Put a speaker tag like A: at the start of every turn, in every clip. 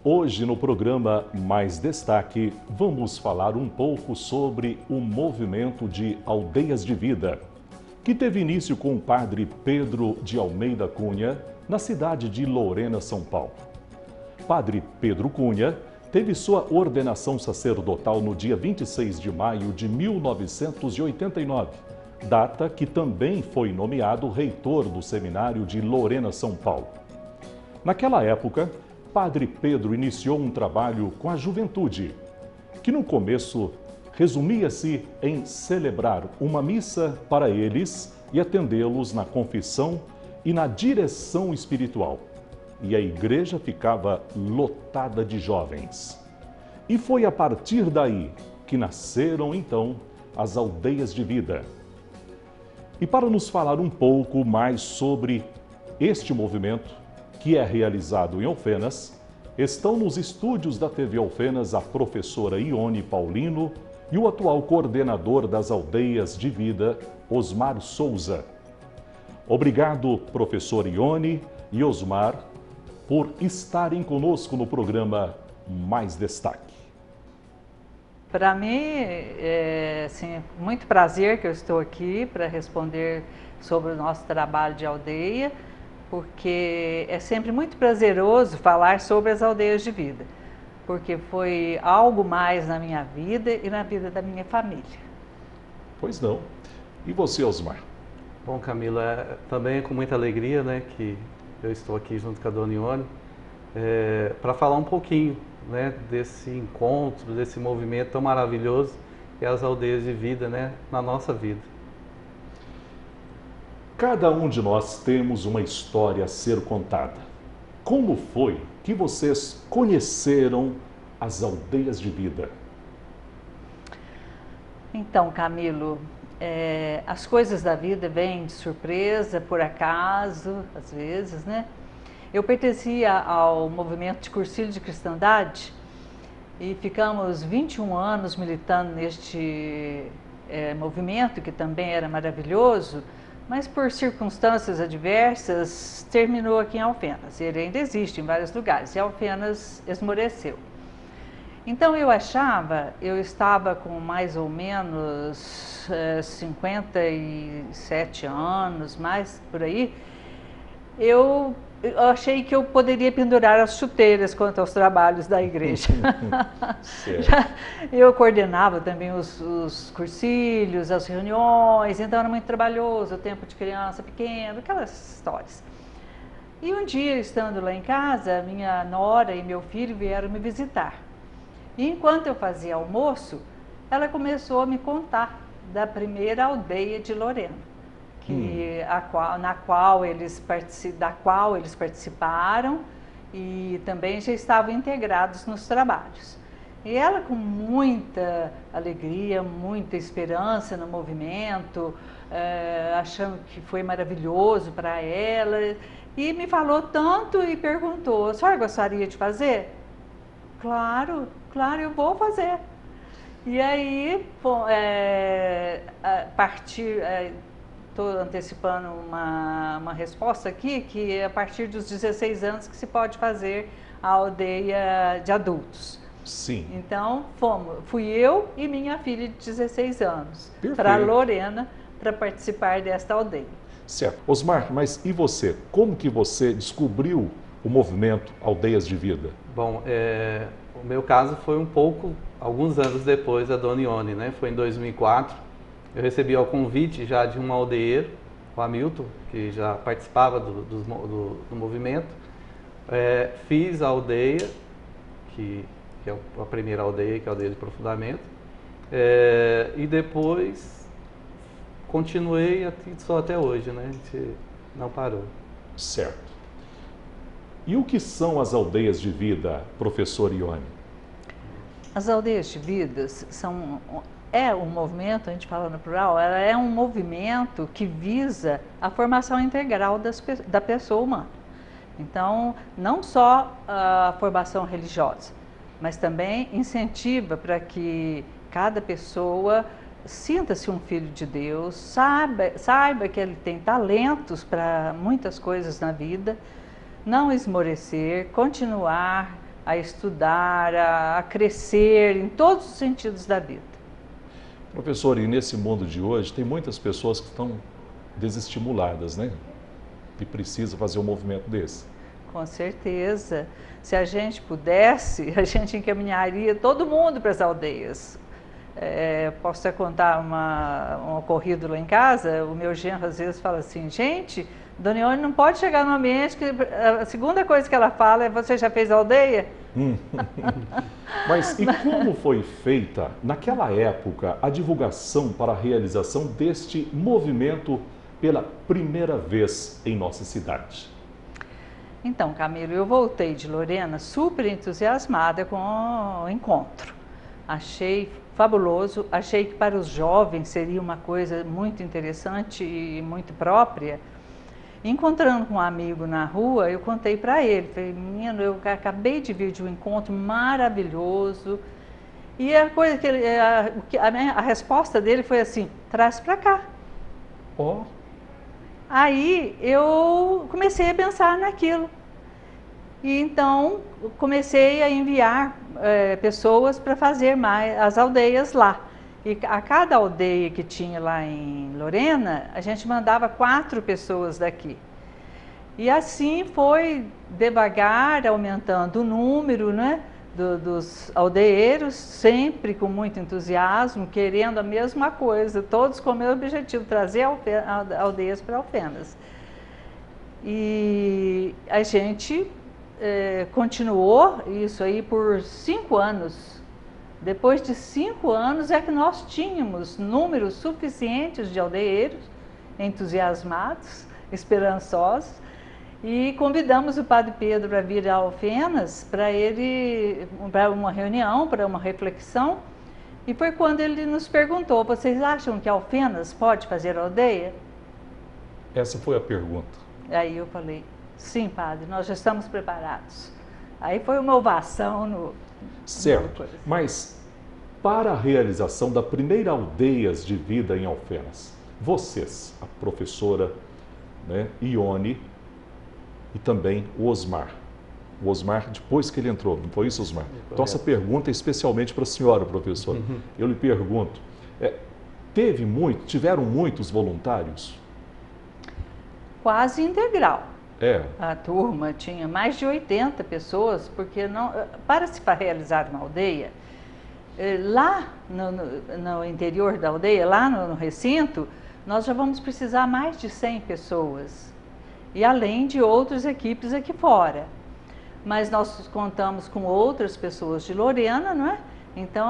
A: Hoje, no programa Mais Destaque, vamos falar um pouco sobre o movimento de Aldeias de Vida, que teve início com o padre Pedro de Almeida Cunha, na cidade de Lorena, São Paulo. Padre Pedro Cunha teve sua ordenação sacerdotal no dia 26 de maio de 1989, data que também foi nomeado reitor do seminário de Lorena, São Paulo. Naquela época, Padre Pedro iniciou um trabalho com a juventude, que no começo resumia-se em celebrar uma missa para eles e atendê-los na confissão e na direção espiritual. E a igreja ficava lotada de jovens. E foi a partir daí que nasceram, então, as Aldeias de Vida. E para nos falar um pouco mais sobre este movimento, que é realizado em Alfenas, estão nos estúdios da TV Alfenas a professora Ione Paulino e o atual coordenador das Aldeias de Vida, Osmar Souza. Obrigado, professor Ione e Osmar, por estarem conosco no programa Mais Destaque.
B: Para mim, é muito prazer que eu estou aqui para responder sobre o nosso trabalho de aldeia, porque é sempre muito prazeroso falar sobre as aldeias de vida, porque foi algo mais na minha vida e na vida da minha família.
A: Pois não. E você, Osmar?
C: Bom, Camila, também é com muita alegria, né, que eu estou aqui junto com a dona Ione, para falar um pouquinho, né, desse encontro, desse movimento tão maravilhoso que é as aldeias de vida, né, na nossa vida.
A: Cada um de nós temos uma história a ser contada. Como foi que vocês conheceram as Aldeias de Vida?
B: Então, Camilo, as coisas da vida vêm de surpresa, por acaso, às vezes, né? Eu pertencia ao movimento de Cursilho de Cristandade e ficamos 21 anos militando neste movimento, que também era maravilhoso, mas por circunstâncias adversas terminou aqui em Alfenas. Ele ainda existe em vários lugares e Alfenas esmoreceu. Então eu estava com mais ou menos 57 anos, mais por aí, eu achei que eu poderia pendurar as chuteiras quanto aos trabalhos da igreja. Eu coordenava também os cursilhos, as reuniões, então era muito trabalhoso, o tempo de criança pequena, aquelas histórias. E um dia, estando lá em casa, minha nora e meu filho vieram me visitar. E enquanto eu fazia almoço, ela começou a me contar da primeira aldeia de Lorena. Da qual eles participaram e também já estavam integrados nos trabalhos. E ela, com muita alegria, muita esperança no movimento, achando que foi maravilhoso para ela, e me falou tanto e perguntou: a senhora gostaria de fazer? Claro, eu vou fazer. E aí, estou antecipando uma resposta aqui, que é a partir dos 16 anos que se pode fazer a aldeia de adultos.
A: Sim.
B: Então, fui eu e minha filha de 16 anos para Lorena para participar desta aldeia.
A: Certo. Osmar, mas e você? Como que você descobriu o movimento Aldeias de Vida?
C: Bom, o meu caso foi alguns anos depois da dona Ione, né? Foi em 2004. Eu recebi o convite já de um aldeieiro, o Hamilton, que já participava do movimento. Fiz a aldeia, que é a primeira aldeia, que é a aldeia de aprofundamento. E depois continuei só até hoje, né? A gente não parou.
A: Certo. E o que são as Aldeias de Vida, professor Ione?
B: As aldeias de vidas é um movimento, a gente fala no plural, ela é um movimento que visa a formação integral da pessoa humana. Então, não só a formação religiosa, mas também incentiva para que cada pessoa sinta-se um filho de Deus, saiba que ele tem talentos para muitas coisas na vida, não esmorecer, continuar a estudar, a crescer em todos os sentidos da vida.
A: Professor, e nesse mundo de hoje tem muitas pessoas que estão desestimuladas, né? E precisa fazer um movimento desse.
B: Com certeza. Se a gente pudesse, a gente encaminharia todo mundo para as aldeias. Posso até contar um ocorrido lá em casa. O meu genro às vezes fala assim, gente, Dona Ione não pode chegar no ambiente que a segunda coisa que ela fala é: você já fez aldeia?
A: Mas e como foi feita, naquela época, a divulgação para a realização deste movimento pela primeira vez em nossa cidade?
B: Então, Camilo, eu voltei de Lorena super entusiasmada com o encontro. Achei fabuloso, achei que para os jovens seria uma coisa muito interessante e muito própria. Encontrando com um amigo na rua, eu contei para ele, falei, menino, eu acabei de vir de um encontro maravilhoso. E a coisa que a resposta dele foi assim: traz para cá.
A: Ó.
B: Aí eu comecei a pensar naquilo. E então comecei a enviar pessoas para fazer mais as aldeias lá. E a cada aldeia que tinha lá em Lorena, a gente mandava 4 pessoas daqui. E assim foi devagar aumentando o número, né, dos aldeeiros, sempre com muito entusiasmo, querendo a mesma coisa, todos com o mesmo objetivo, trazer aldeias para Alfenas. E a gente continuou isso aí por 5 anos. Depois de 5 anos é que nós tínhamos números suficientes de aldeeiros entusiasmados, esperançosos, e convidamos o Padre Pedro para vir a Alfenas para uma reunião, para uma reflexão, e foi quando ele nos perguntou: vocês acham que Alfenas pode fazer aldeia?
A: Essa foi a pergunta.
B: Aí eu falei: sim, padre, nós já estamos preparados. Aí foi uma ovação
A: Certo, mas para a realização da primeira Aldeias de Vida em Alfenas, vocês, a professora, né, Ione e também o Osmar. O Osmar, depois que ele entrou, não foi isso, Osmar? Então essa pergunta é especialmente para a senhora, professora. Eu lhe pergunto, tiveram muitos voluntários?
B: Quase integral.
A: A
B: turma tinha mais de 80 pessoas, porque para se realizar uma aldeia, lá no interior da aldeia, lá no recinto, nós já vamos precisar mais de 100 pessoas, e além de outras equipes aqui fora. Mas nós contamos com outras pessoas de Lorena, não é? Então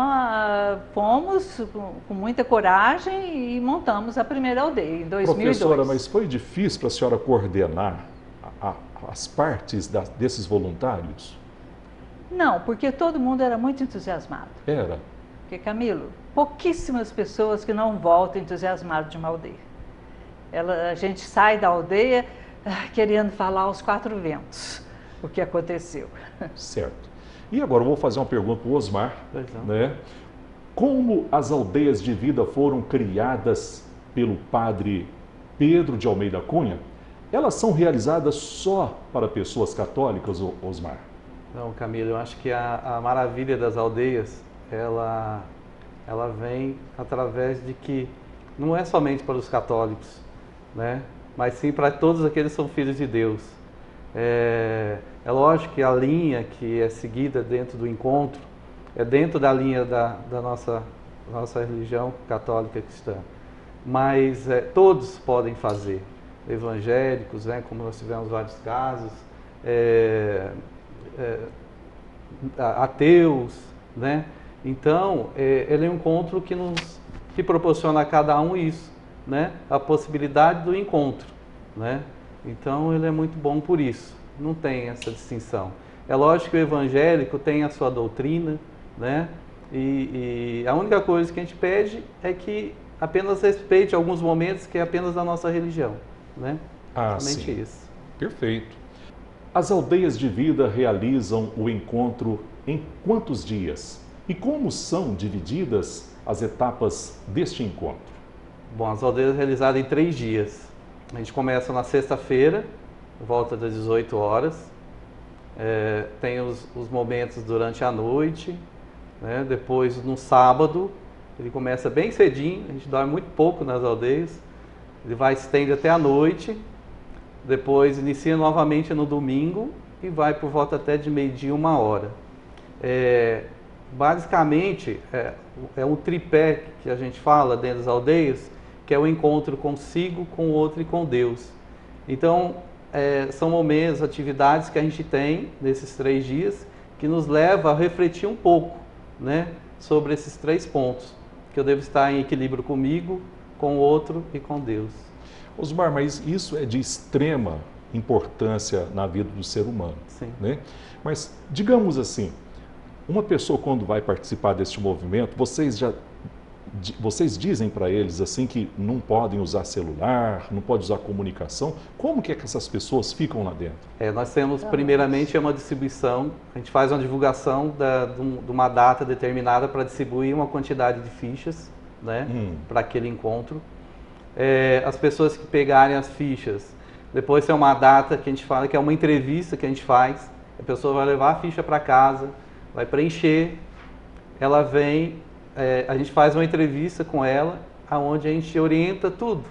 B: fomos com muita coragem e montamos a primeira aldeia em 2002.
A: Professora, mas foi difícil para a senhora coordenar as partes desses voluntários?
B: Não, porque todo mundo era muito entusiasmado.
A: Era?
B: Porque, Camilo, pouquíssimas pessoas que não voltam entusiasmadas de uma aldeia. A gente sai da aldeia querendo falar aos 4 ventos o que aconteceu.
A: Certo. E agora eu vou fazer uma pergunta para o Osmar, né? Como as aldeias de vida foram criadas pelo padre Pedro de Almeida Cunha, elas são realizadas só para pessoas católicas, Osmar?
C: Não, Camilo, eu acho que a maravilha das aldeias, ela vem através de que não é somente para os católicos, né? Mas sim para todos aqueles que são filhos de Deus. É lógico que a linha que é seguida dentro do encontro é dentro da linha da nossa religião católica cristã. Mas todos podem fazer. Evangélicos, né, como nós tivemos vários casos, ateus, né? Então, ele é um encontro que proporciona a cada um isso, né? A possibilidade do encontro, né? Então, ele é muito bom por isso, não tem essa distinção. É lógico que o evangélico tem a sua doutrina, né? E a única coisa que a gente pede é que apenas respeite alguns momentos que é apenas da nossa religião, né? Somente
A: sim.
C: isso.
A: Perfeito. As aldeias de vida realizam o encontro em quantos dias? E como são divididas as etapas deste encontro?
C: Bom, as aldeias realizadas em 3 dias. A gente começa na sexta-feira, por volta das 18 horas. Tem os momentos durante a noite, né? Depois no sábado, ele começa bem cedinho, a gente dorme muito pouco nas aldeias. Ele vai estende até a noite, depois inicia novamente no domingo e vai por volta até de meio-dia, 1h. Basicamente, é um tripé que a gente fala dentro das aldeias, que é o encontro consigo, com o outro e com Deus. Então, são momentos, atividades que a gente tem nesses 3 dias, que nos leva a refletir um pouco, né, sobre esses 3 pontos, que eu devo estar em equilíbrio comigo, com o outro e com Deus.
A: Osmar, mas isso é de extrema importância na vida do ser humano,
C: Sim.
A: né? Mas, digamos assim, uma pessoa quando vai participar deste movimento, vocês dizem para eles assim que não podem usar celular, não pode usar comunicação. Como que essas pessoas ficam lá dentro?
C: Nós temos, primeiramente, uma distribuição, a gente faz uma divulgação de uma data determinada para distribuir uma quantidade de fichas, né, para aquele encontro. As pessoas que pegarem as fichas, depois tem uma data que a gente fala que é uma entrevista que a gente faz, a pessoa vai levar a ficha para casa, vai preencher, ela vem, a gente faz uma entrevista com ela, onde a gente orienta tudo.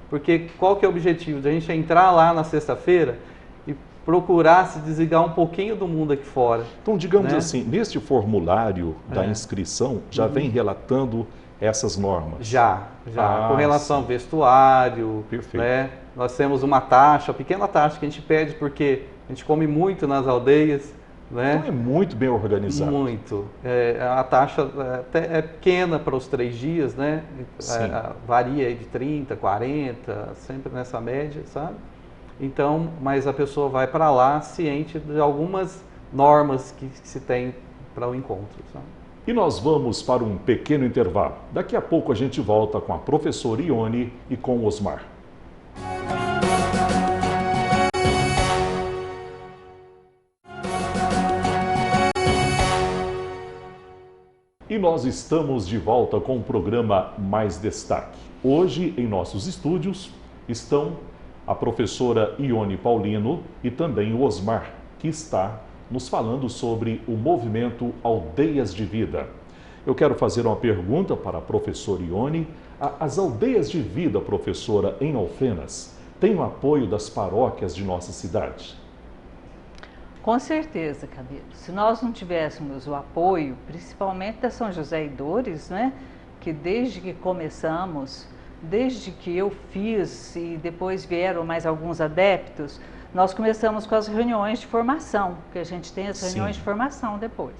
C: Porque qual que é o objetivo? Da gente entrar lá na sexta-feira e procurar se desligar um pouquinho do mundo aqui fora.
A: Então, digamos
C: né?
A: assim, neste formulário da inscrição, já vem relatando essas normas?
C: Já. Com relação ao vestuário,
A: perfeito,
C: né? Nós temos uma taxa, uma pequena taxa que a gente pede, porque a gente come muito nas aldeias, né?
A: Então é muito bem organizado.
C: Muito. A taxa até é pequena para os 3 dias, né? Varia de 30, 40, sempre nessa média, sabe? Então, mas a pessoa vai para lá ciente de algumas normas que se tem para o encontro, sabe?
A: E nós vamos para um pequeno intervalo. Daqui a pouco a gente volta com a professora Ione e com o Osmar. E nós estamos de volta com o programa Mais Destaque. Hoje, em nossos estúdios, estão a professora Ione Paulino e também o Osmar, que está nos falando sobre o movimento Aldeias de Vida. Eu quero fazer uma pergunta para a professora Ione. As aldeias de vida, professora, em Alfenas, têm o apoio das paróquias de nossa cidade?
B: Com certeza, Camilo. Se nós não tivéssemos o apoio, principalmente da São José e Dores, né, que desde que começamos, desde que eu fiz e depois vieram mais alguns adeptos, nós começamos com as reuniões de formação, porque a gente tem as reuniões de formação depois.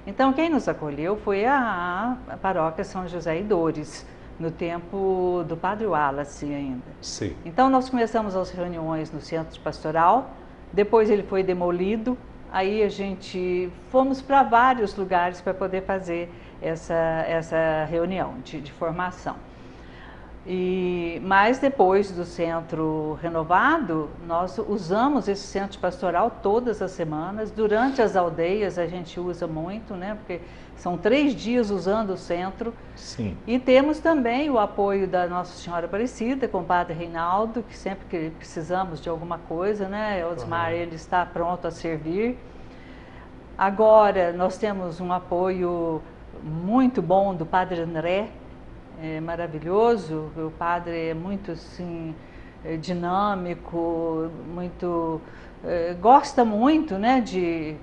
B: Então, quem nos acolheu foi a paróquia São José e Dores, no tempo do Padre Wallace ainda.
A: Sim.
B: Então, nós começamos as reuniões no centro pastoral, depois ele foi demolido, aí a gente fomos para vários lugares para poder fazer essa reunião de formação. Mas depois do centro renovado, nós usamos esse centro pastoral todas as semanas. Durante as aldeias a gente usa muito, né? Porque são 3 dias usando o centro.
A: Sim.
B: E temos também o apoio da Nossa Senhora Aparecida, com o Padre Reinaldo, que sempre que precisamos de alguma coisa, né? Osmar, ele está pronto a servir. Agora nós temos um apoio muito bom do Padre André, maravilhoso. O padre é muito assim, dinâmico, muito gosta muito, né, de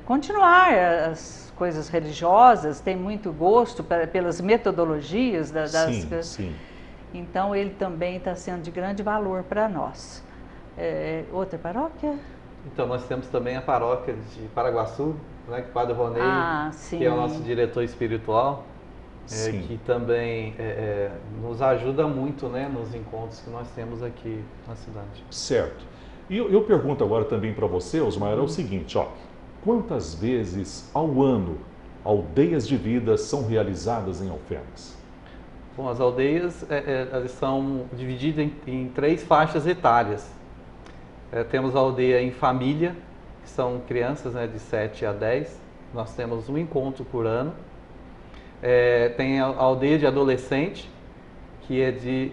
B: continuar as coisas religiosas, tem muito gosto pelas metodologias das coisas.
A: Sim.
B: Então ele também está sendo de grande valor para nós. Outra paróquia?
C: Então nós temos também a paróquia de Paraguaçu, né, que o Padre Ronei, que é o nosso diretor espiritual. Que também nos ajuda muito, né, nos encontros que nós temos aqui na cidade.
A: Certo. E eu pergunto agora também para você, Osmar, é o seguinte, quantas vezes ao ano aldeias de vida são realizadas em Alfenas?
C: Bom, as aldeias elas são divididas em 3 faixas etárias. Temos a aldeia em família, que são crianças, né, de 7 a 10. Nós temos um encontro por ano. Tem a aldeia de adolescente, que é de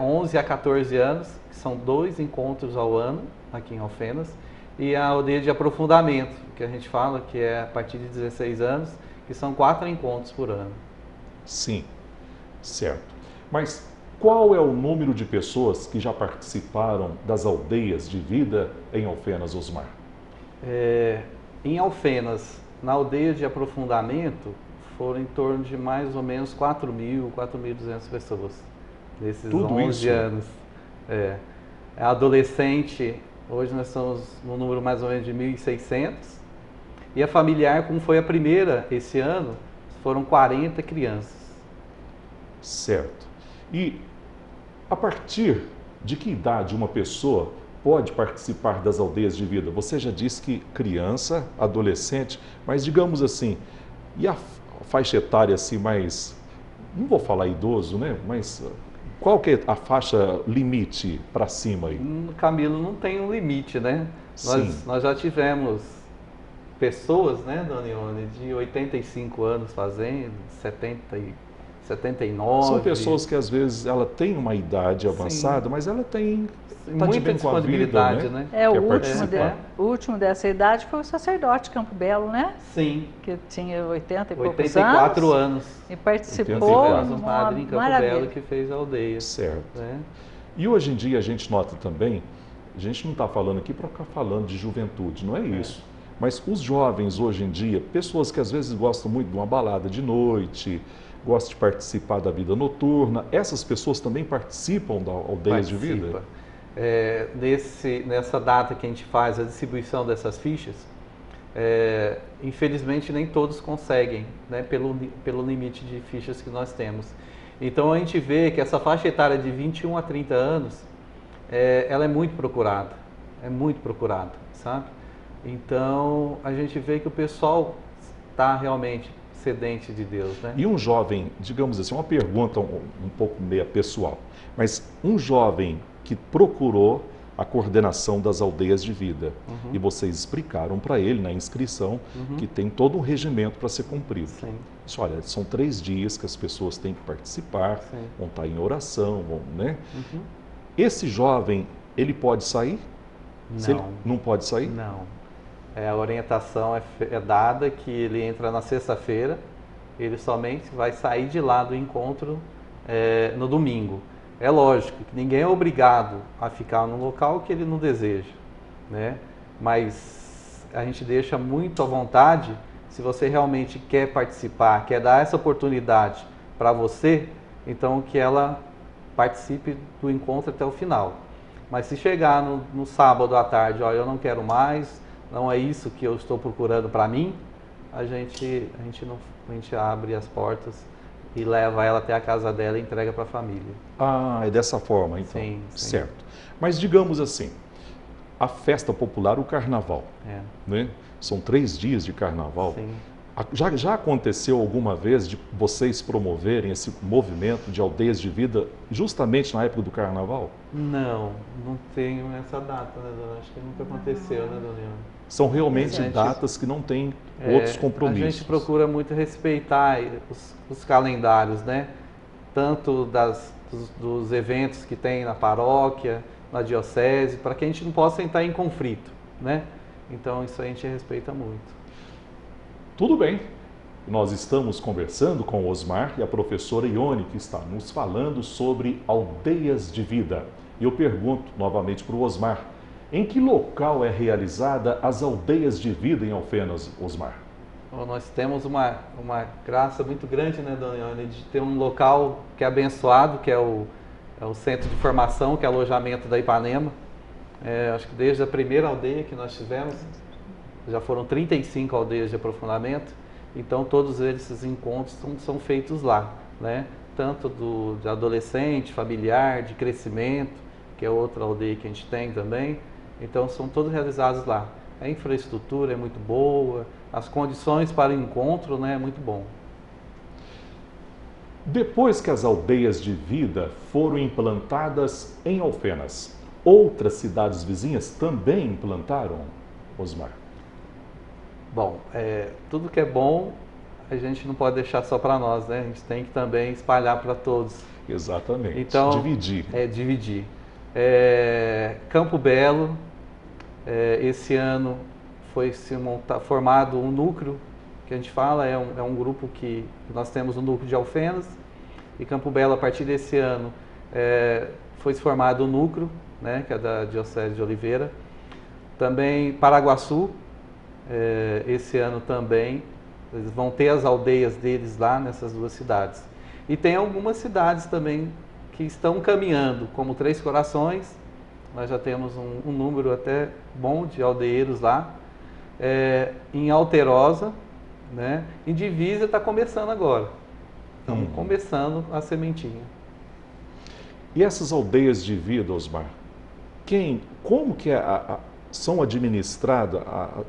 C: 11 a 14 anos, que são 2 encontros ao ano aqui em Alfenas. E a aldeia de aprofundamento, que a gente fala que é a partir de 16 anos, que são 4 encontros por ano.
A: Sim, certo. Mas qual é o número de pessoas que já participaram das aldeias de vida em Alfenas, Osmar?
C: Em Alfenas, na aldeia de aprofundamento, foram em torno de mais ou menos 4.000, 4.200 pessoas, nesses
A: Tudo
C: 11
A: isso?
C: anos. Adolescente, hoje nós estamos no número mais ou menos de 1.600. E a familiar, como foi a primeira esse ano, foram 40 crianças.
A: Certo. E a partir de que idade uma pessoa pode participar das aldeias de vida? Você já disse que criança, adolescente, mas digamos assim, e a faixa etária assim mais, não vou falar idoso, né? Mas qual que é a faixa limite para cima aí?
C: Camilo, não tem um limite, né?
A: Sim.
C: Nós já tivemos pessoas, né, Dona Ione, de 85 anos fazendo, 79.
A: São pessoas que às vezes ela tem uma idade avançada, mas ela tem tá de
C: muita
A: bem com a vida,
C: disponibilidade, né?
B: O último dessa idade foi o sacerdote Campo Belo, né?
C: Sim.
B: Que tinha 80 e poucos
C: 84 anos.
B: E participou.
C: Tivemos um padre em Campo Belo que fez a aldeia.
A: Certo.
C: Né?
A: E hoje em dia a gente nota também, a gente não está falando aqui para ficar falando de juventude, não é isso. Mas os jovens hoje em dia, pessoas que às vezes gostam muito de uma balada de noite, gostam de participar da vida noturna, essas pessoas também participam da aldeias de vida?
C: Nessa data que a gente faz a distribuição dessas fichas, infelizmente nem todos conseguem, né, pelo limite de fichas que nós temos. Então a gente vê que essa faixa etária de 21 a 30 anos, ela é muito procurada, sabe? Então a gente vê que o pessoal está realmente sedente de Deus, né?
A: E um jovem, digamos assim, uma pergunta um pouco meia pessoal, mas um jovem que procurou a coordenação das aldeias de vida, e vocês explicaram para ele na inscrição que tem todo um regimento para ser cumprido.
C: Sim.
A: Isso, olha, são 3 dias que as pessoas têm que participar,
C: Sim.
A: vão estar em oração, né? Esse jovem, ele pode sair?
C: Não.
A: Ele não pode sair?
C: Não. A orientação é dada que ele entra na sexta-feira, ele somente vai sair de lá do encontro no domingo. É lógico que ninguém é obrigado a ficar no local que ele não deseja, né? Mas a gente deixa muito à vontade, se você realmente quer participar, quer dar essa oportunidade para você, então que ela participe do encontro até o final. Mas se chegar no sábado à tarde, olha, eu não quero mais, não é isso que eu estou procurando para mim, a gente abre as portas e leva ela até a casa dela e entrega para a família.
A: Ah, é dessa forma, então.
C: Sim.
A: Certo. Mas digamos assim, a festa popular, o carnaval, né? São 3 dias de carnaval.
C: Sim.
A: Já aconteceu alguma vez de vocês promoverem esse movimento de aldeias de vida justamente na época do carnaval?
C: Não tenho essa data, né, dona? Acho que nunca aconteceu, né, dona Ione?
A: São realmente datas que não têm outros compromissos.
C: A gente procura muito respeitar os calendários, né? Tanto dos eventos que tem na paróquia, na diocese, para que a gente não possa entrar em conflito, né? Então isso a gente respeita muito.
A: Tudo bem. Nós estamos conversando com o Osmar e a professora Ione, que está nos falando sobre aldeias de vida. E eu pergunto novamente para o Osmar, em que local é realizada as aldeias de vida em Alfenas, Osmar?
C: Bom, nós temos uma graça muito grande, né, dona Ione, de ter um local que é abençoado, que é o Centro de Formação, que é alojamento da Ipanema. Acho que desde a primeira aldeia que nós tivemos, já foram 35 aldeias de aprofundamento, então todos esses encontros são feitos lá, né? Tanto de adolescente, familiar, de crescimento, que é outra aldeia que a gente tem também, então são todos realizados lá. A infraestrutura é muito boa, as condições para o encontro, né, é muito bom.
A: Depois que as aldeias de vida foram implantadas em Alfenas, outras cidades vizinhas também implantaram, Osmar?
C: Bom, tudo que é bom a gente não pode deixar só para nós, né? A gente tem que também espalhar para todos.
A: Exatamente,
C: Então,
A: dividir.
C: Dividir. Campo Belo, esse ano foi formado um núcleo, que a gente fala, é um grupo que nós temos um núcleo de Alfenas, e Campo Belo, a partir desse ano, foi formado um núcleo, né, que é da Diocese de Oliveira. Também Paraguaçu, esse ano também, eles vão ter as aldeias deles lá nessas duas cidades. E tem algumas cidades também que estão caminhando, como Três Corações, nós já temos um número até bom de aldeeiros lá. Em Alterosa, né? Em Divisa está começando agora. Estamos começando a sementinha.
A: E essas aldeias de vida, Osmar, como que são administradas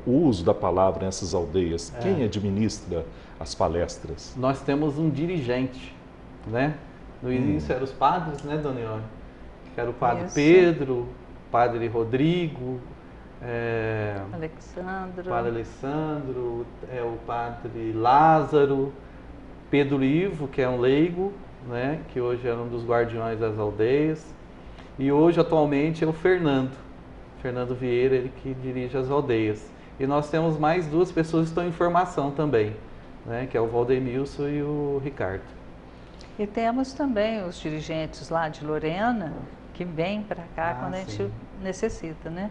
A: o uso da palavra nessas aldeias? Quem administra as palestras?
C: Nós temos um dirigente, né? No início eram os padres, né, Dona Ione? Que era o padre Pedro, o padre Rodrigo,
B: Alexandro.
C: Padre Alessandro, o padre Lázaro, Pedro Ivo, que é um leigo, né, que hoje é um dos guardiões das aldeias, e hoje atualmente é o Fernando Vieira, ele que dirige as aldeias. E nós temos mais duas pessoas que estão em formação também, né, que é o Valdemilson e o Ricardo.
B: E temos também os dirigentes lá de Lorena, que vêm para cá quando a gente necessita, né?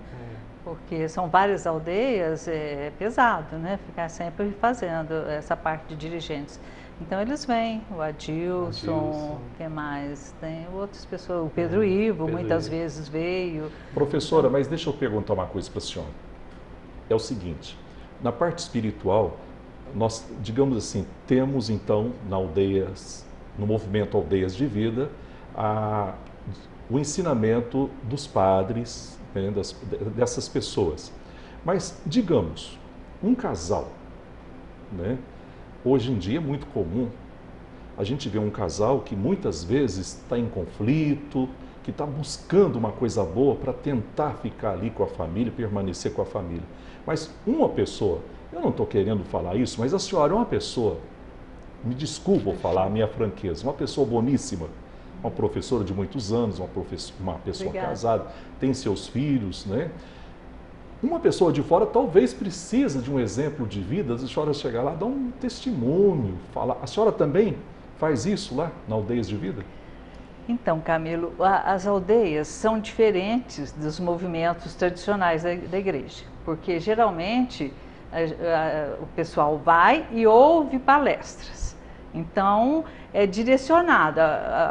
B: Porque são várias aldeias, é pesado, né? Ficar sempre fazendo essa parte de dirigentes. Então eles vêm, o Adilson, quem mais? Tem outras pessoas, o Pedro Ivo, muitas vezes veio.
A: Professora, mas deixa eu perguntar uma coisa para a senhora. É o seguinte, na parte espiritual, nós, digamos assim, temos então no movimento Aldeias de Vida, o ensinamento dos padres, né, dessas pessoas. Mas, digamos, um casal, né? Hoje em dia é muito comum a gente ver um casal que muitas vezes está em conflito, que está buscando uma coisa boa para tentar ficar ali com a família, permanecer com a família. Mas uma pessoa, eu não estou querendo falar isso, mas a senhora é uma pessoa, me desculpa falar a minha franqueza, uma pessoa boníssima, uma professora de muitos anos, uma pessoa casada, tem seus filhos, né? Uma pessoa de fora talvez precisa de um exemplo de vida, a senhora chegar lá, dar um testemunho, falar. A senhora também faz isso lá na Aldeias de Vida?
B: Então, Camilo, as aldeias são diferentes dos movimentos tradicionais da igreja, porque geralmente o pessoal vai e ouve palestras. Então, é direcionado,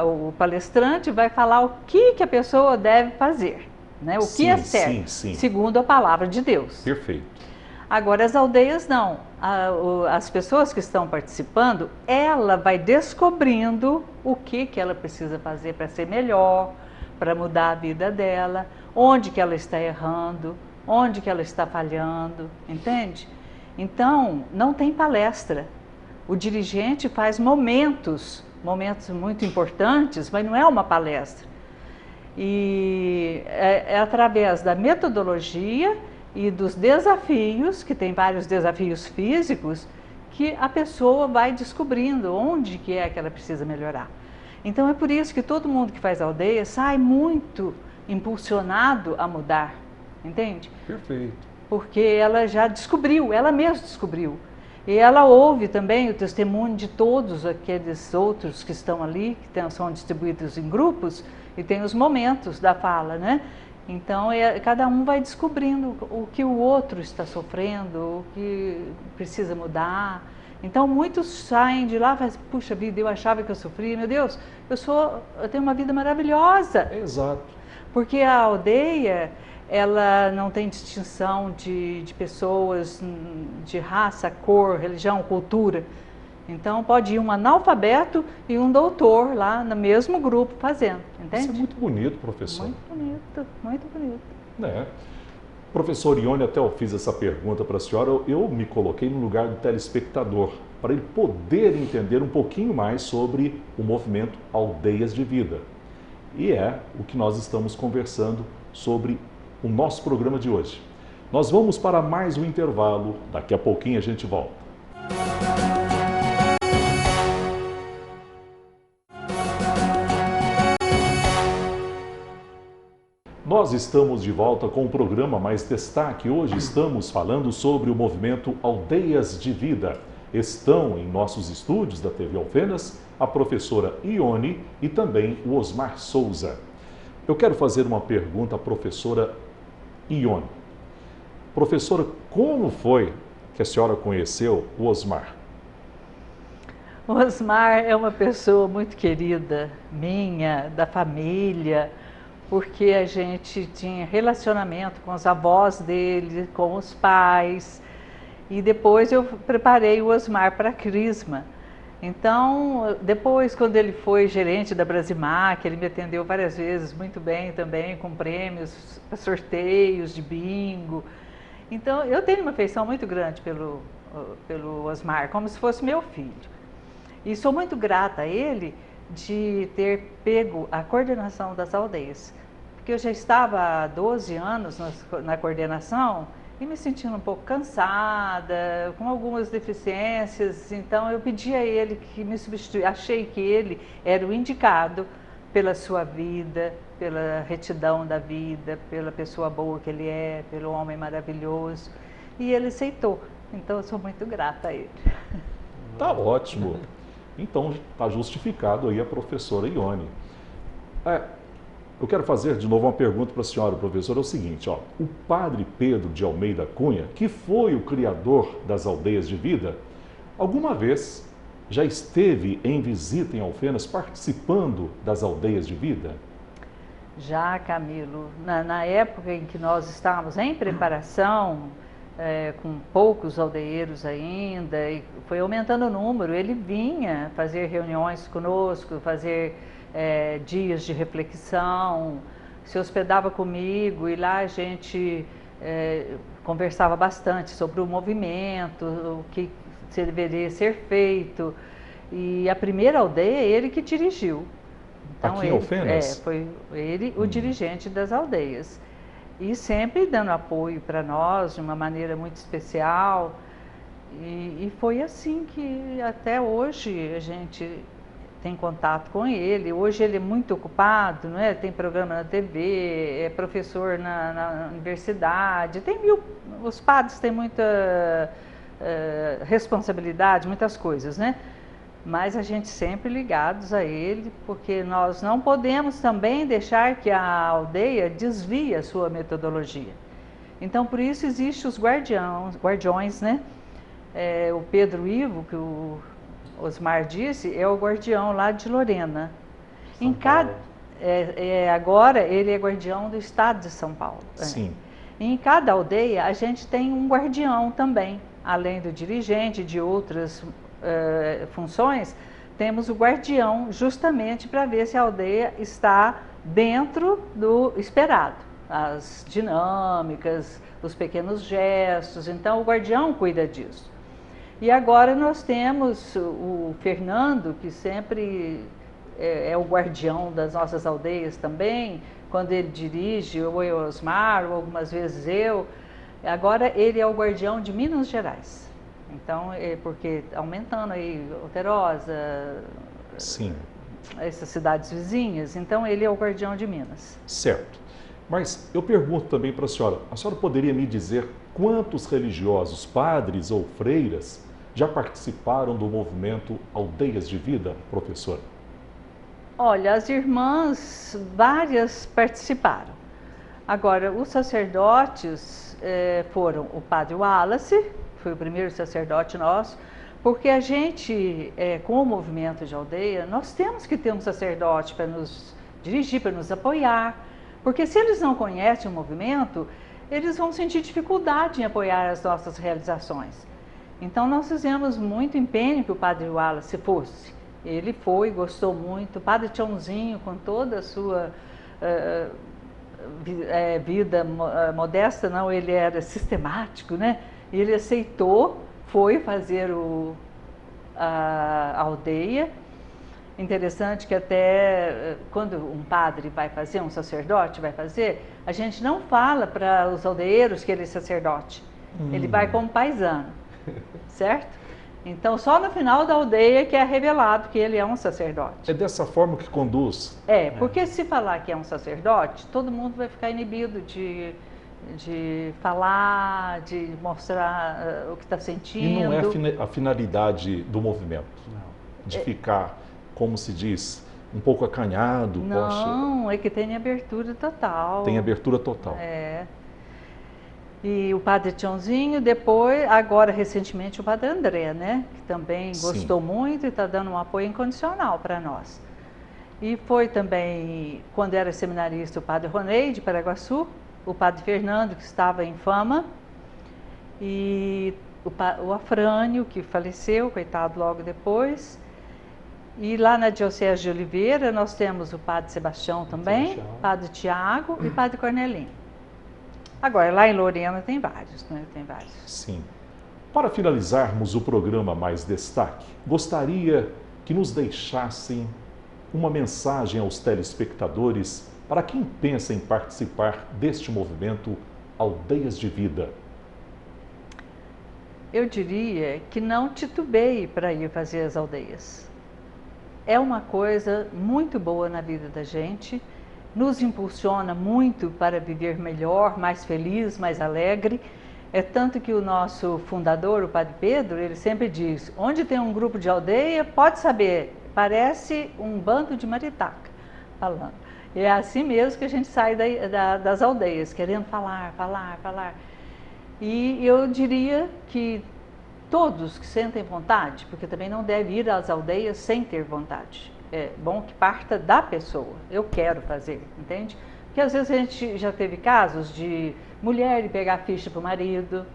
B: o palestrante vai falar o que a pessoa deve fazer. Né? O que é certo, segundo a palavra de Deus.
A: Perfeito.
B: Agora, as aldeias não. As pessoas que estão participando, ela vai descobrindo o que ela precisa fazer para ser melhor, para mudar a vida dela, onde que ela está errando, onde que ela está falhando, entende? Então, não tem palestra. O dirigente faz momentos muito importantes, mas não é uma palestra. E é através da metodologia e dos desafios, que tem vários desafios físicos, que a pessoa vai descobrindo onde que é que ela precisa melhorar. Então é por isso que todo mundo que faz aldeia sai muito impulsionado a mudar, entende?
A: Perfeito.
B: Porque ela já descobriu, ela mesma descobriu. E ela ouve também o testemunho de todos aqueles outros que estão ali, que são distribuídos em grupos, e tem os momentos da fala, né? Então, cada um vai descobrindo o que o outro está sofrendo, o que precisa mudar. Então, muitos saem de lá e falam, puxa vida, eu achava que eu sofria, meu Deus, eu tenho uma vida maravilhosa.
A: Exato.
B: Porque a aldeia, ela não tem distinção de pessoas, de raça, cor, religião, cultura. Então, pode ir um analfabeto e um doutor lá no mesmo grupo fazendo, entende?
A: Isso é muito bonito, professor.
B: Muito bonito, muito bonito.
A: Né? Professor Ione, até eu fiz essa pergunta para a senhora, eu me coloquei no lugar do telespectador, para ele poder entender um pouquinho mais sobre o movimento Aldeias de Vida. E é o que nós estamos conversando sobre o nosso programa de hoje. Nós vamos para mais um intervalo, daqui a pouquinho a gente volta. Nós estamos de volta com o programa Mais Destaque. Hoje estamos falando sobre o movimento Aldeias de Vida. Estão em nossos estúdios da TV Alfenas a professora Ione e também o Osmar Souza. Eu quero fazer uma pergunta à professora Ione. Professora, como foi que a senhora conheceu o Osmar?
B: O Osmar é uma pessoa muito querida, minha, da família, porque a gente tinha relacionamento com os avós dele, com os pais, e depois eu preparei o Osmar para a Crisma. Então, depois, quando ele foi gerente da Brasimac, ele me atendeu várias vezes muito bem também, com prêmios, sorteios de bingo. Então, eu tenho uma afeição muito grande pelo Osmar, como se fosse meu filho. E sou muito grata a ele de ter pego a coordenação das aldeias, porque eu já estava há 12 anos na coordenação e me sentindo um pouco cansada, com algumas deficiências, então eu pedi a ele que me substituísse. Achei que ele era o indicado pela sua vida, pela retidão da vida, pela pessoa boa que ele é, pelo homem maravilhoso, e ele aceitou. Então eu sou muito grata a ele.
A: Tá ótimo. Então está justificado aí a professora Ione. Eu quero fazer de novo uma pergunta para a senhora, professora, é o seguinte, o padre Pedro de Almeida Cunha, que foi o criador das Aldeias de Vida, alguma vez já esteve em visita em Alfenas participando das Aldeias de Vida?
B: Já, Camilo, na época em que nós estávamos em preparação, com poucos aldeeiros ainda, e foi aumentando o número, ele vinha fazer reuniões conosco, fazer dias de reflexão, se hospedava comigo e lá a gente conversava bastante sobre o movimento, o que deveria ser feito. E a primeira aldeia ele que dirigiu. Então,
A: aqui em Alfenas?
B: Foi ele o dirigente das aldeias. E sempre dando apoio para nós de uma maneira muito especial. E foi assim que até hoje a gente tem contato com ele. Hoje ele é muito ocupado, não é? Tem programa na TV, é professor na universidade, os padres têm muita responsabilidade, muitas coisas, né? Mas a gente sempre ligados a ele, porque nós não podemos também deixar que a aldeia desvie a sua metodologia. Então, por isso existem os guardiões, né? O Pedro Ivo, que o Osmar disse, é o guardião lá de Lorena. Agora ele é guardião do estado de São Paulo.
A: Sim.
B: Em cada aldeia a gente tem um guardião também, além do dirigente, de outras funções, temos o guardião justamente para ver se a aldeia está dentro do esperado, as dinâmicas, os pequenos gestos. Então o guardião cuida disso. E agora nós temos o Fernando, que sempre é o guardião das nossas aldeias também, quando ele dirige, ou eu, Osmar, ou algumas vezes eu. Agora ele é o guardião de Minas Gerais. Então, porque aumentando aí Alterosa,
A: sim,
B: essas cidades vizinhas, então ele é o guardião de Minas.
A: Certo. Mas eu pergunto também para a senhora poderia me dizer quantos religiosos, padres ou freiras, já participaram do movimento Aldeias de Vida, professora?
B: Olha, as irmãs, várias participaram. Agora, os sacerdotes foram o padre Wallace, foi o primeiro sacerdote nosso, porque a gente, com o movimento de aldeia, nós temos que ter um sacerdote para nos dirigir, para nos apoiar, porque se eles não conhecem o movimento, eles vão sentir dificuldade em apoiar as nossas realizações. Então nós fizemos muito empenho que o padre Wallace fosse. Ele foi, gostou muito, o padre Tiãozinho, com toda a sua vida modesta, não, ele era sistemático, né? Ele aceitou, foi fazer a aldeia. Interessante que até quando um padre vai fazer, um sacerdote vai fazer, a gente não fala para os aldeeiros que ele é sacerdote. Ele vai como paisano, certo? Então, só no final da aldeia que é revelado que ele é um sacerdote.
A: É dessa forma que conduz?
B: Porque se falar que é um sacerdote, todo mundo vai ficar inibido de falar, de mostrar o que está sentindo.
A: E não é a finalidade do movimento?
C: Não.
A: De ficar, como se diz, um pouco acanhado?
B: Não, é que tem abertura total.
A: Tem abertura total.
B: E o padre Tiãozinho, depois, agora recentemente o padre André, né? Que também gostou muito e está dando um apoio incondicional para nós. E foi também, quando era seminarista, o padre Ronei, de Paraguaçu, o padre Fernando, que estava em Fama, e o Afrânio, que faleceu, coitado, logo depois. E lá na Diocese de Oliveira, nós temos o padre Sebastião também, padre Tiago e padre Cornelinho. Agora, lá em Lorena tem vários, né? Tem vários.
A: Sim. Para finalizarmos o programa Mais Destaque, gostaria que nos deixassem uma mensagem aos telespectadores para quem pensa em participar deste movimento Aldeias de Vida.
B: Eu diria que não titubeie para ir fazer as aldeias. É uma coisa muito boa na vida da gente, nos impulsiona muito para viver melhor, mais feliz, mais alegre. É tanto que o nosso fundador, o Padre Pedro, ele sempre diz, onde tem um grupo de aldeia, pode saber, parece um bando de maritaca, falando. E é assim mesmo que a gente sai das aldeias, querendo falar. E eu diria que todos que sentem vontade, porque também não deve ir às aldeias sem ter vontade. É bom que parta da pessoa, eu quero fazer, entende? Porque às vezes a gente já teve casos de mulher pegar ficha para o marido,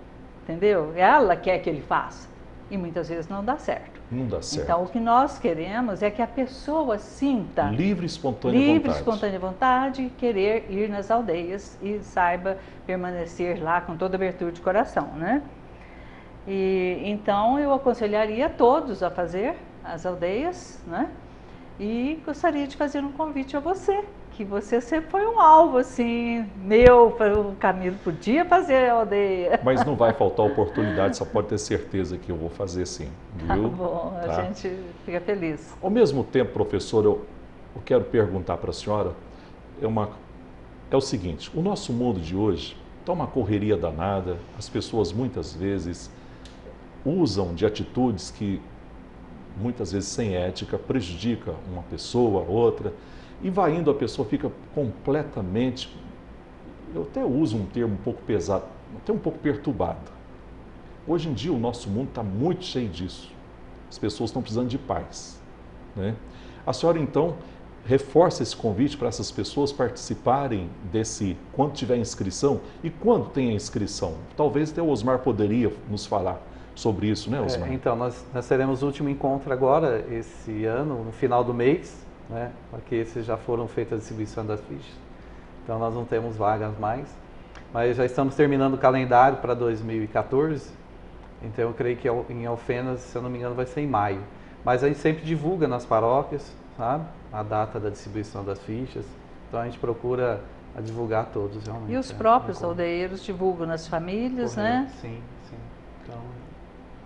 B: entendeu? Ela quer que ele faça, e muitas vezes não dá certo.
A: Não dá certo.
B: Então o que nós queremos é que a pessoa sinta
A: livre, espontânea
B: vontade, querer ir nas aldeias e saiba permanecer lá com toda abertura de coração, né? E então eu aconselharia todos a fazer as aldeias, né? E gostaria de fazer um convite a você, que você sempre foi um alvo, assim, meu, o Camilo podia fazer a aldeia.
A: Mas não vai faltar oportunidade, só pode ter certeza que eu vou fazer sim, viu?
B: Tá bom, a gente fica feliz.
A: Ao mesmo tempo, professor, eu quero perguntar para a senhora, é o seguinte, o nosso mundo de hoje está uma correria danada, as pessoas muitas vezes usam de atitudes que muitas vezes sem ética, prejudica uma pessoa, outra, e vai indo, a pessoa fica completamente, eu até uso um termo um pouco pesado, até um pouco perturbada. Hoje em dia o nosso mundo está muito cheio disso, as pessoas estão precisando de paz, né? A senhora então reforça esse convite para essas pessoas participarem desse, quando tiver inscrição, e quando tem a inscrição? Talvez até o Osmar poderia nos falar sobre isso, né, Osmar?
C: Então, nós teremos o último encontro agora, esse ano, no final do mês, né, porque esses já foram feitas a distribuição das fichas. Então, nós não temos vagas mais, mas já estamos terminando o calendário para 2014, então eu creio que em Alfenas, se eu não me engano, vai ser em maio. Mas a gente sempre divulga nas paróquias, sabe, a data da distribuição das fichas, então a gente procura divulgar todos, realmente.
B: E os próprios aldeeiros divulgam nas famílias, né?
C: Sim. Então,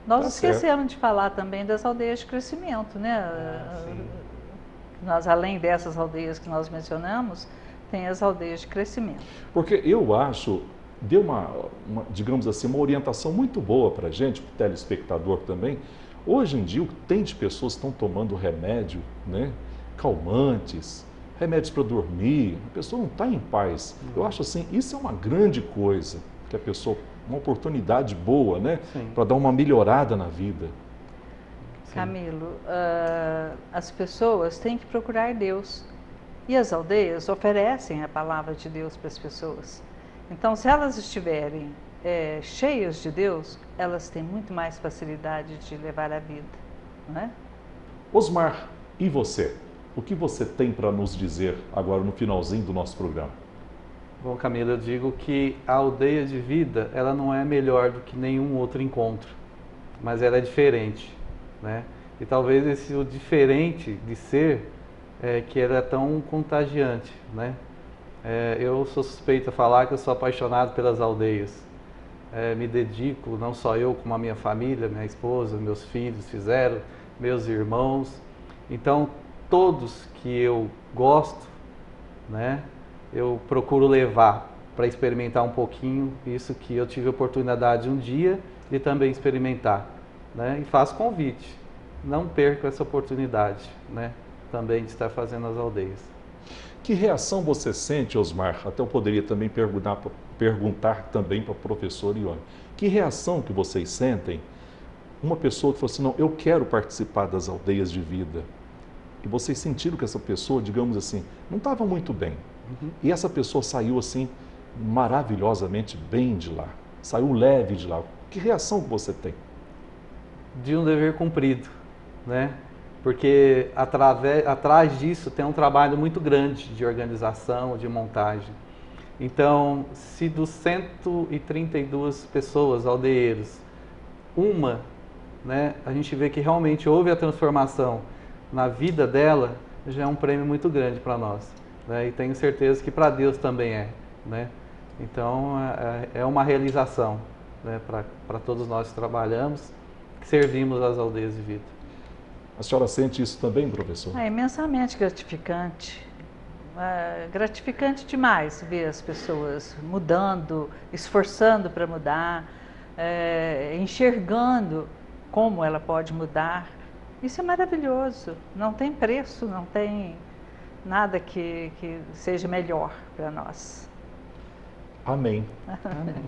B: nós esquecemos de falar também das aldeias de crescimento, né? Nós, além dessas aldeias que nós mencionamos, tem as aldeias de crescimento.
A: Porque eu acho, deu digamos assim, uma orientação muito boa para a gente, para o telespectador também. Hoje em dia, o que tem de pessoas que estão tomando remédio, né? Calmantes, remédios para dormir, a pessoa não está em paz. Eu acho assim, isso é uma grande coisa, que a pessoa, uma oportunidade boa, né? Para dar uma melhorada na vida.
B: Camilo, as pessoas têm que procurar Deus. E as aldeias oferecem a palavra de Deus para as pessoas. Então, se elas estiverem cheias de Deus, elas têm muito mais facilidade de levar a vida, não é?
A: Osmar, e você? O que você tem para nos dizer agora no finalzinho do nosso programa?
C: Bom, Camila, eu digo que a aldeia de vida, ela não é melhor do que nenhum outro encontro, mas ela é diferente, né? E talvez esse o diferente de ser que ela é tão contagiante, né? Eu sou suspeito a falar que eu sou apaixonado pelas aldeias. Me dedico, não só eu, como a minha família, minha esposa, meus filhos fizeram, meus irmãos. Então, todos que eu gosto, né, eu procuro levar para experimentar um pouquinho isso que eu tive a oportunidade um dia de também experimentar, né? E faço convite, não perca essa oportunidade, né, também de estar fazendo as aldeias.
A: Que reação você sente, Osmar? Até eu poderia também perguntar também para o professor Ione. Que reação que vocês sentem? Uma pessoa que falou assim, não, eu quero participar das aldeias de vida. E vocês sentiram que essa pessoa, digamos assim, não estava muito bem. E essa pessoa saiu assim, maravilhosamente bem de lá. Saiu leve de lá. Que reação que você tem?
C: De um dever cumprido, né? Porque atrás disso tem um trabalho muito grande de organização, de montagem. Então, se dos 132 pessoas, aldeeiros, uma, né, a gente vê que realmente houve a transformação na vida dela, já é um prêmio muito grande para nós, né? E tenho certeza que para Deus também é, né? Então, é uma realização, né, para todos nós que trabalhamos, que servimos as aldeias de vida.
A: A senhora sente isso também, professor?
B: É imensamente gratificante. Gratificante demais ver as pessoas mudando, esforçando para mudar, enxergando como ela pode mudar. Isso é maravilhoso, não tem preço, não tem nada que seja melhor para nós.
A: Amém. Amém.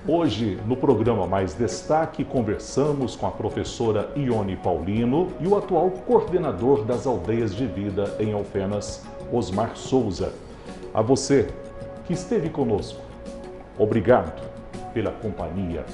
A: Hoje, no programa Mais Destaque, conversamos com a professora Ione Paulino e o atual coordenador das Aldeias de Vida em Alfenas, Osmar Souza. A você que esteve conosco, obrigado pela companhia.